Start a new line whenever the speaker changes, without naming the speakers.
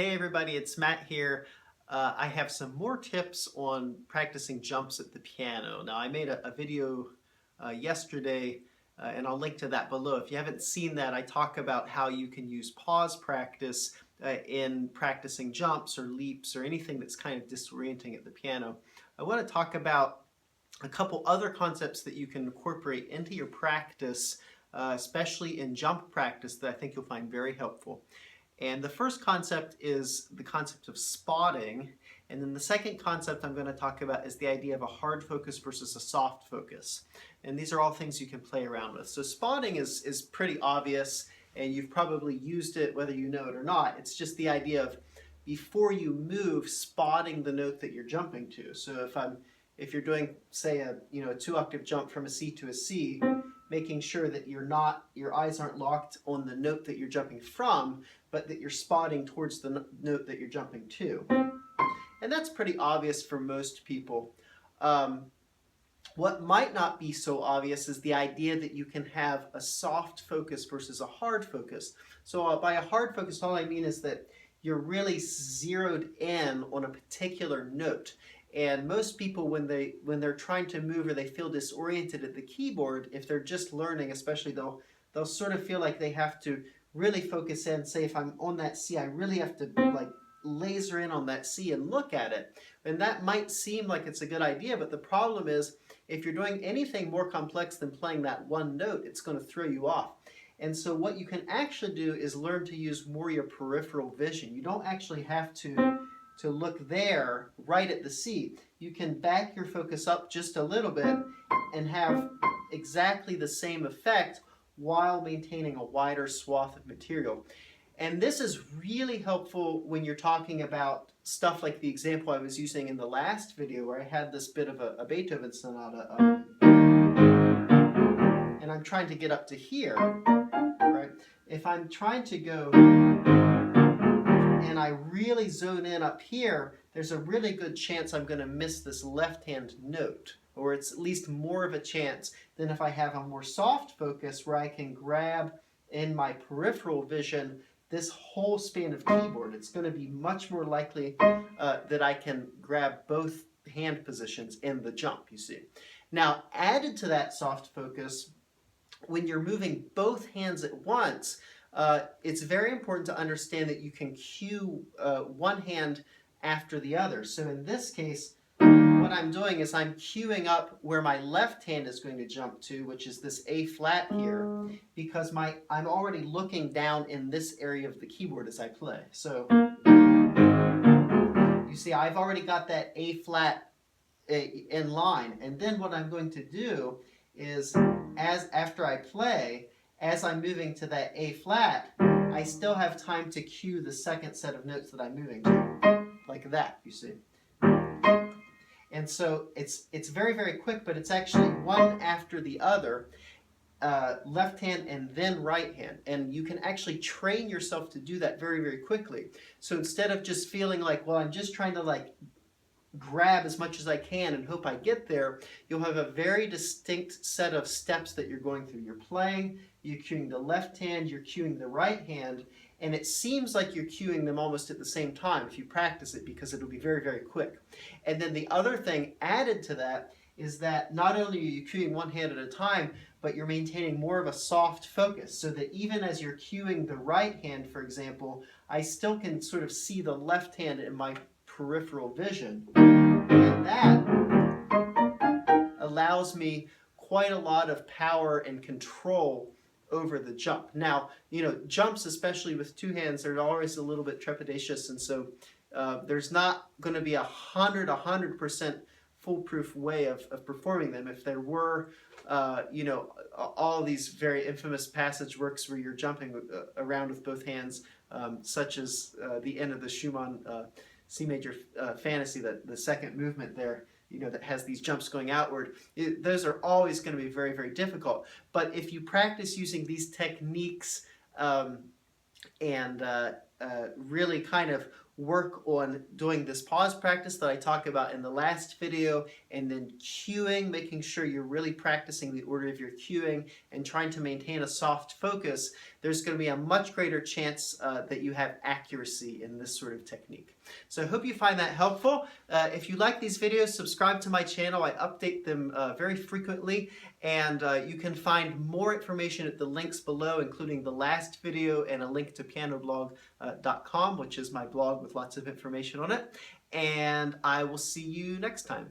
Hey everybody, it's Matt here. I have some more tips on practicing jumps at the piano. Now I made a video yesterday and I'll link to that below. If you haven't seen that, I talk about how you can use pause practice in practicing jumps or leaps or anything that's kind of disorienting at the piano. I want to talk about a couple other concepts that you can incorporate into your practice, especially in jump practice, that I think you'll find very helpful. And the first concept is the concept of spotting. And then the second concept I'm going to talk about is the idea of a hard focus versus a soft focus. And these are all things you can play around with. So spotting is pretty obvious, and you've probably used it whether you know it or not. It's just the idea of before you move, spotting the note that you're jumping to. So if you're doing, say, a 2-octave jump from a C to a C, making sure that your eyes aren't locked on the note that you're jumping from, but that you're spotting towards the note that you're jumping to. And that's pretty obvious for most people. What might not be so obvious is the idea that you can have a soft focus versus a hard focus. So by a hard focus, all I mean is that you're really zeroed in on a particular note. And most people, when they're trying to move or they feel disoriented at the keyboard, if they're just learning, especially, they'll sort of feel like they have to really focus in. Say, if I'm on that C, I really have to like laser in on that C and look at it. And that might seem like it's a good idea, but the problem is, if you're doing anything more complex than playing that one note, it's going to throw you off. And so what you can actually do is learn to use more your peripheral vision. You don't actually have to look there right at the C. You can back your focus up just a little bit and have exactly the same effect while maintaining a wider swath of material. And this is really helpful when you're talking about stuff like the example I was using in the last video, where I had this bit of a Beethoven sonata, and I'm trying to get up to here, right? If I'm trying to go and I really zone in up here, there's a really good chance I'm going to miss this left-hand note, or it's at least more of a chance than if I have a more soft focus where I can grab in my peripheral vision this whole span of keyboard. It's going to be much more likely that I can grab both hand positions in the jump, you see. Now, added to that soft focus, when you're moving both hands at once, it's very important to understand that you can cue one hand after the other. So in this case, what I'm doing is I'm cueing up where my left hand is going to jump to, which is this A flat here, because I'm already looking down in this area of the keyboard as I play. So you see, I've already got that A flat in line, and then what I'm going to do is, after I play, as I'm moving to that A flat, I still have time to cue the second set of notes that I'm moving to, like that, you see. And so it's very, very quick, but it's actually one after the other, left hand and then right hand. And you can actually train yourself to do that very, very quickly. So instead of just feeling like, well, I'm just trying to like grab as much as I can and hope I get there, you'll have a very distinct set of steps that you're going through. You're playing, you're cueing the left hand, you're cueing the right hand, and it seems like you're cueing them almost at the same time if you practice it, because it'll be very, very quick. And then the other thing added to that is that not only are you cueing one hand at a time, but you're maintaining more of a soft focus, so that even as you're cueing the right hand, for example, I still can sort of see the left hand in my peripheral vision. And that allows me quite a lot of power and control over the jump. Now, jumps, especially with two hands, they're always a little bit trepidatious, and so there's not going to be 100% foolproof way of performing them. If there were, all these very infamous passage works where you're jumping around with both hands, such as the end of the Schumann C major fantasy, the second movement there, that has these jumps going outward, those are always going to be very, very difficult. But if you practice using these techniques and really kind of work on doing this pause practice that I talked about in the last video, and then cueing, making sure you're really practicing the order of your cueing and trying to maintain a soft focus, there's going to be a much greater chance that you have accuracy in this sort of technique. So I hope you find that helpful. If you like these videos, subscribe to my channel. I update them very frequently, and you can find more information at the links below, including the last video and a link to pianoblog.com, which is my blog with lots of information on it. And I will see you next time.